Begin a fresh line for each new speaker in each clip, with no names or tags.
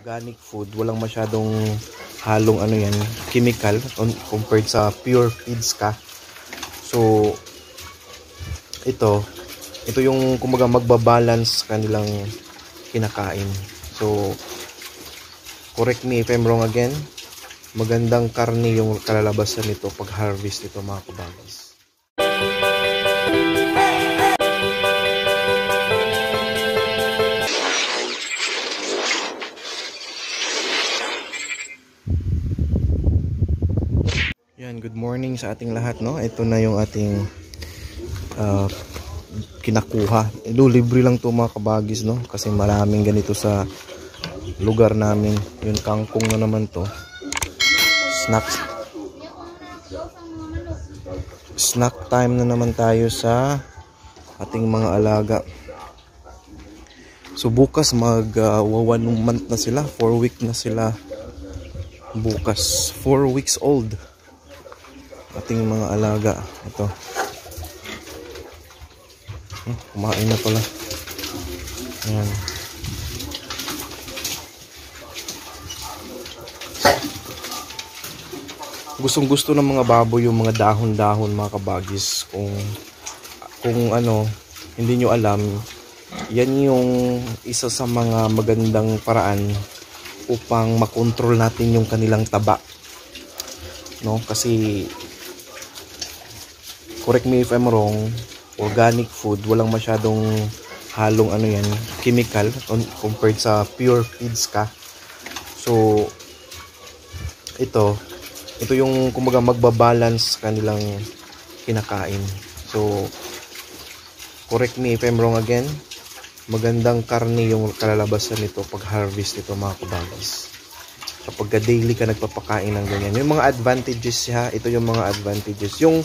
organic food, walang masyadong halong ano yan, chemical compared sa pure feeds ka. So ito yung kumbaga magbabalance kanilang kinakain. So correct me if I'm wrong again, magandang karne yung kalalabasan nito pag harvest nito mga kabagis. Yan, good morning sa ating lahat, no? Ito na yung ating kinakuha. Libre lang to mga kabagis, no? Kasi maraming ganito sa lugar namin. Yung kangkong na naman to. Snack time na naman tayo sa ating mga alaga. So bukas mag 1 month na sila, 4 week na sila. Bukas 4 weeks old ating mga alaga. Ito kumain na pala. Ayan. Gustong gusto ng mga baboy yung mga dahon-dahon mga kabagis. Kung ano, hindi nyo alam, yan yung isa sa mga magandang paraan upang makontrol natin yung kanilang taba, no? Kasi correct me if I'm wrong, organic food, walang masyadong halong ano yan, chemical compared sa pure feeds ka. So ito yung kumbaga magbabalance kanilang kinakain. So correct me if I'm wrong again, magandang karne yung kalalabasan nito pag harvest nito mga kabagis. Kapag daily ka nagpapakain ng ganyan, yung mga advantages ha, ito yung mga advantages. Yung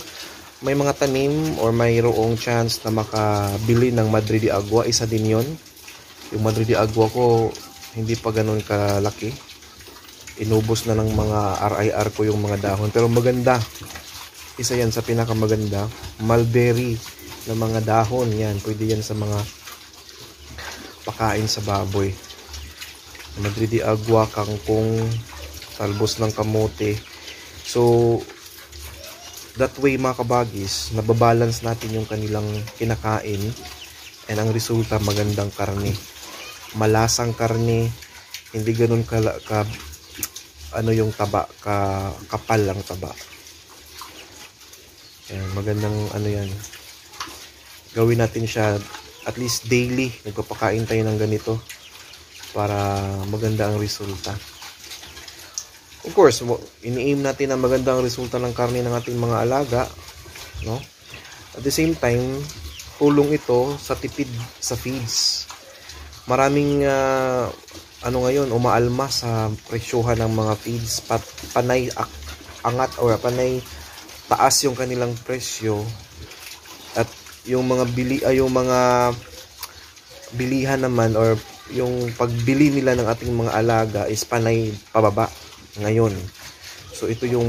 may mga tanim or mayroong chance na makabili ng Madre de Agua, isa din yon. Yung Madre de Agua ko hindi pa ganoon kalaki, inubos na ng mga RIR ko yung mga dahon, pero maganda, isa yan sa pinakamaganda. Mulberry na mga dahon, yan pwede yan sa mga pakain sa baboy. Madre de Agua, kangkong, talbos ng kamote. So that way mga kabagis, nababalance natin yung kanilang kinakain, and ang resulta magandang karne, malasang karne, hindi ganun ano yung taba, kapal lang taba. Ayan, magandang ano yan, gawin natin siya at least daily, nagpapakain tayo ng ganito para maganda ang resulta. Of course, ini-aim natin na magandang resulta ng karne ng ating mga alaga, no? At the same time, tulong ito sa tipid sa feeds. Maraming ano ngayon, umaalma sa presyohan ng mga feeds, panay angat o panay taas yung kanilang presyo, at yung mga bilihan naman or yung pagbili nila ng ating mga alaga is panay pababa ngayon. So ito yung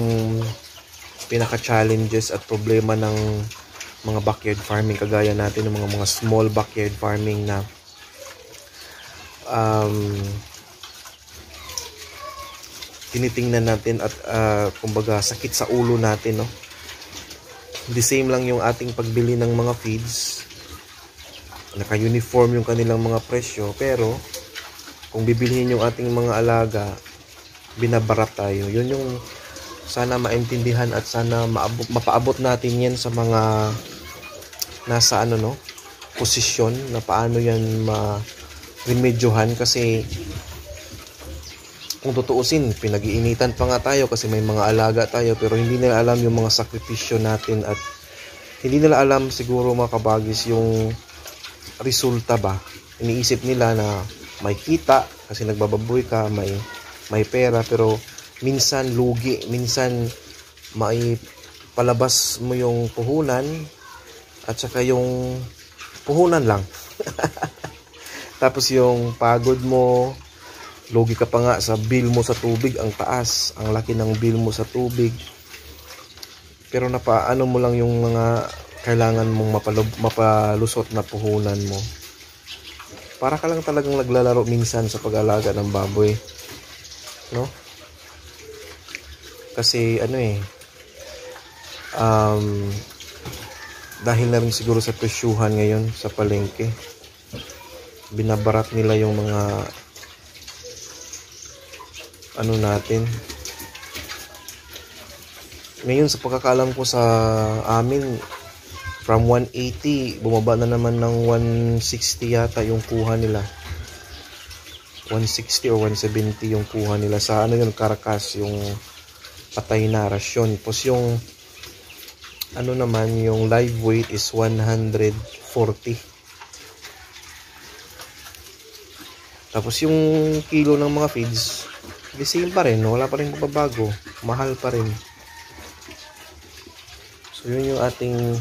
pinaka-challenges at problema ng mga backyard farming kagaya natin, ng mga small backyard farming na tinitingnan natin at kumbaga sakit sa ulo natin, no? The same lang yung ating pagbili ng mga feeds, naka-uniform yung kanilang mga presyo, pero kung bibilihin yung ating mga alaga, binabarat tayo. Yun yung sana maintindihan at sana mapaabot natin yan sa mga nasa ano, no, posisyon na paano yan ma-remedyohan. Kasi kung tutuusin, pinag-iinitan pa nga tayo kasi may mga alaga tayo, pero hindi nila alam yung mga sakripisyo natin, at hindi nila alam siguro mga kabagis yung resulta ba. Iniisip nila na may kita kasi nagbababoy ka, may pera, pero minsan lugi, minsan may palabas mo yung puhunan at saka yung puhunan lang. Tapos yung pagod mo, lugi ka pa nga sa bill mo sa tubig, ang taas, ang laki ng bill mo sa tubig. Pero napaano mo lang yung mga kailangan mong mapalusot na puhunan mo. Para ka lang talagang naglalaro minsan sa pag-alaga ng baboy. no? Kasi ano dahil na rin siguro sa presyuhan ngayon sa palengke, binabarat nila yung mga ano natin. Ngayon sa pagkakaalam ko sa amin, from 180 bumaba na naman ng 160 yata yung kuha nila. 160 or 170 yung kuha nila sa ano yun, Caracas, yung patay na rasyon. Tapos yung ano naman, yung live weight is 140. Tapos yung kilo ng mga feeds, the same pa rin, wala pa rin magbabago, mahal pa rin. So yun yung ating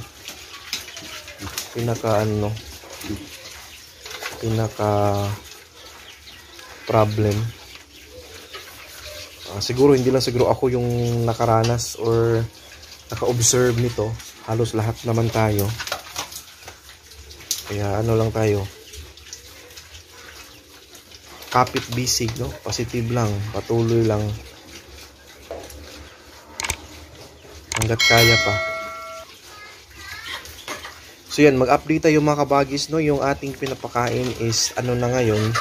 pinaka problem. Siguro hindi lang siguro ako yung nakaranas or naka-observe nito, halos lahat naman tayo. Kaya ano lang tayo, kapit bisig, no? Positive lang, patuloy lang hanggat kaya pa. So yan, mag-update tayo mga kabagis, no? Yung ating pinapakain is ano na ngayon,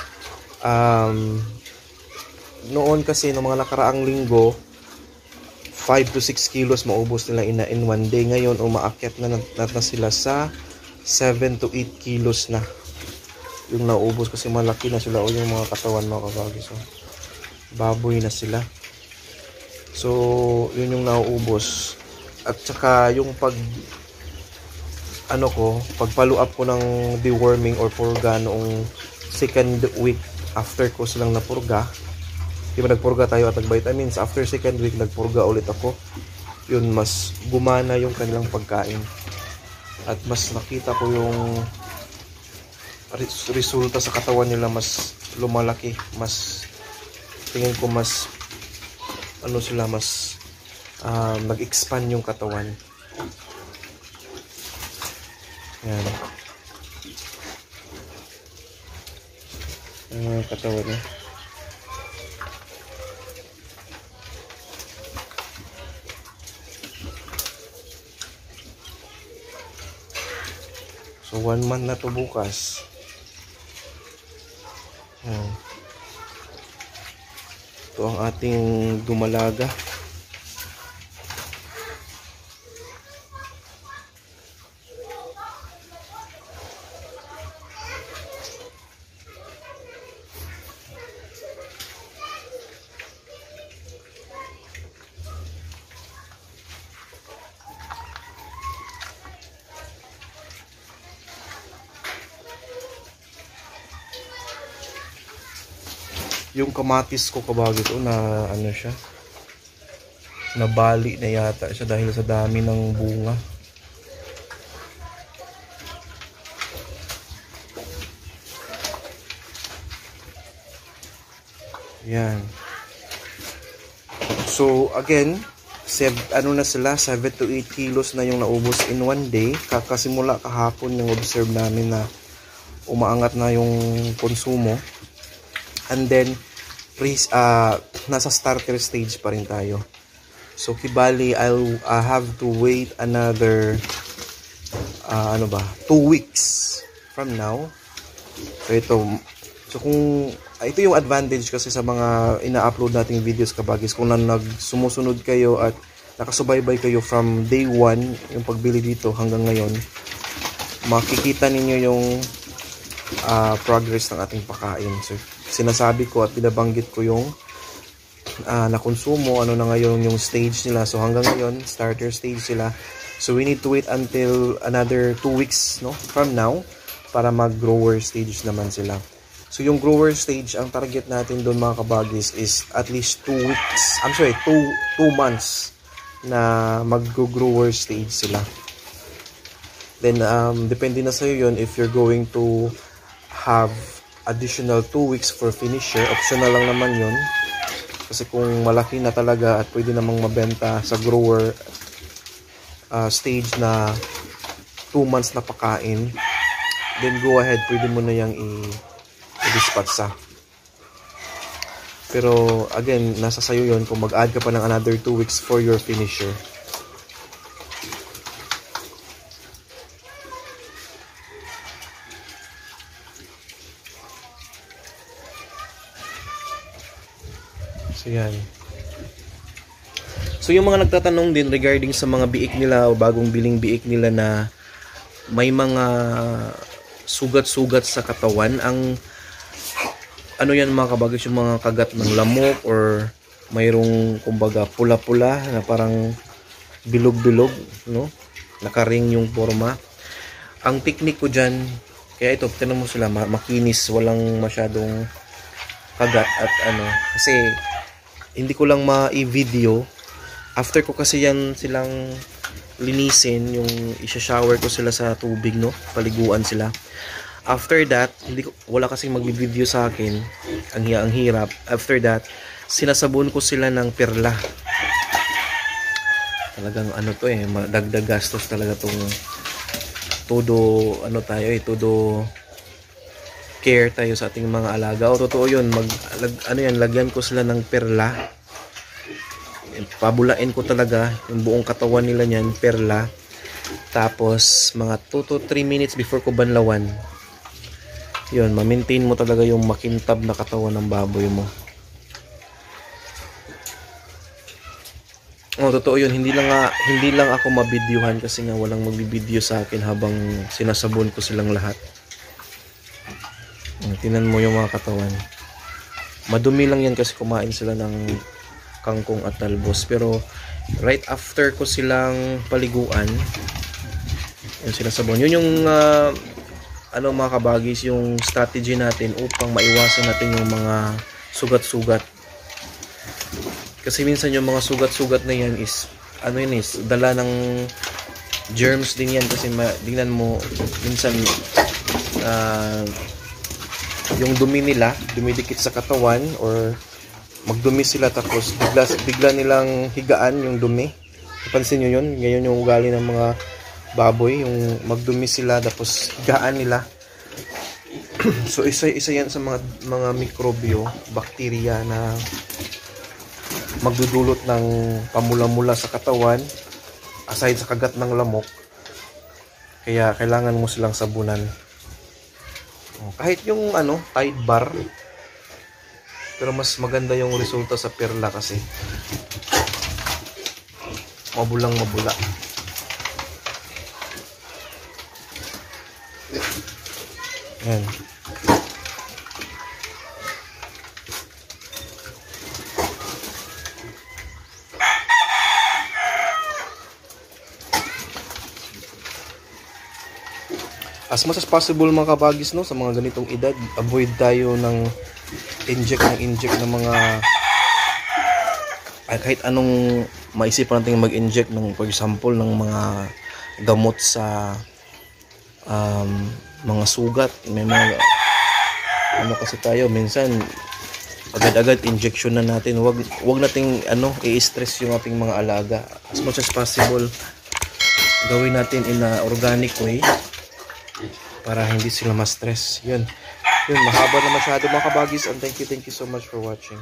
noon kasi no mga nakaraang linggo 5 to 6 kilos maubos nila in one day. Ngayon umaakyat na sila sa 7 to 8 kilos na yung naubos kasi malaki na sila o yung mga katawan mga kabagis. So, baboy na sila. So yun yung nauubos. At saka yung pag-follow up ko ng deworming or purga noong second week after ko silang napurga. Diba nagpurga tayo at nag-vitamins, after second week nagpurga ulit ako. Yun, mas gumana yung kanilang pagkain at mas nakita ko yung resulta sa katawan nila, mas lumalaki, mas tingin ko mas mas nag-expand yung katawan. Yan. Katawan niya. So 1 month na to bukas. Ito ang ating dumalaga. Yung kamatis ko kabagit na ano siya, nabali na yata siya dahil sa dami ng bunga. Yan. So again, na sila, 7 to 8 kilos na yung naubos in one day. Kakasimula kahapon yung observe namin na umaangat na yung konsumo. And then nasa starter stage pa rin tayo. So kibali I'll have to wait another 2 weeks from now. So ito yung advantage kasi sa mga ina-upload nating videos kabagis, kung sumusunod kayo at nakasubaybay kayo from day 1 yung pagbili dito hanggang ngayon, makikita ninyo yung progress ng ating pagkain. So sinasabi ko at binabanggit ko yung nakonsumo, ano na ngayon yung stage nila. So hanggang ngayon, starter stage sila. So we need to wait until another 2 weeks from now para mag-grower stage naman sila. So yung grower stage, ang target natin doon mga kabagis is at least 2 months na mag-grower stage sila. Then depende na sa'yo yun if you're going to have additional 2 weeks for finisher. Optional lang naman yun. Kasi kung malaki na talaga at pwede namang mabenta sa grower stage na 2 months na pakain, then go ahead, pwede mo na yung i-dispatch sa. Pero again, nasa sayo yon kung mag-add ka pa ng another 2 weeks for your finisher. So yan. So yung mga nagtatanong din regarding sa mga biik nila o bagong biling biik nila na may mga sugat-sugat sa katawan, ang ano yan mga kabagis, yung mga kagat ng lamok or mayroong kumbaga pula-pula na parang bilog-bilog, no? Nakaring yung forma. Ang technique ko dyan, kaya ito, tinan mo sila, makinis, walang masyadong kagat at ano, kasi hindi ko lang ma-i-video. After ko kasi yan silang linisin, yung isa-shower ko sila sa tubig, no? Paliguan sila. After that, wala kasing magbi-video sa akin. Ang hirap. After that, sinasabon ko sila ng perla. Talagang ano to dagdag gastos talaga tong todo todo care tayo sa ating mga alaga. O totoo 'yun, lagyan ko sila ng perla. Pabulain ko talaga yung buong katawan nila niyan, perla. Tapos mga 2 to 3 minutes before ko banlawan. 'Yun, ma-maintain mo talaga yung makintab na katawan ng baboy mo. Totoo 'yun, hindi lang ako mabidyohan kasi nga walang magbibideo sa akin habang sinasabon ko silang lahat. Tingnan mo yung mga katawan. Madumi lang yan kasi kumain sila ng kangkong at talbos. Pero right after ko silang paliguan, yung sinasabon. Yun yung mga kabagis, yung strategy natin upang maiwasan natin yung mga sugat-sugat. Kasi minsan yung mga sugat-sugat na yan is dala ng germs din yan kasi tingnan mo minsan yung dumi nila dumidikit sa katawan or magdumi sila tapos bigla nilang higaan yung dumi. Napansin nyo yun? Ngayon yung ugali ng mga baboy, yung magdumi sila tapos higaan nila. So isa yan sa mga mikrobyo, bakterya na magdudulot ng pamula-mula sa katawan aside sa kagat ng lamok. Kaya kailangan mo silang sabunan. Kahit yung Tide bar, pero mas maganda yung resulta sa perla kasi mabulang mabula. Yan. As much as possible mga kabagis, no, sa mga ganitong edad, avoid tayo ng inject ng mga kahit anong maisipan natin mag-inject ng, for example, ng mga gamot sa mga sugat. May mga kasi tayo minsan agad-agad injection na natin. Wag nating i-stress yung ating mga alaga. As much as possible gawin natin in a organic way para hindi sila ma-stress. Yun, mahaba na masyado mga kabagis, and thank you so much for watching.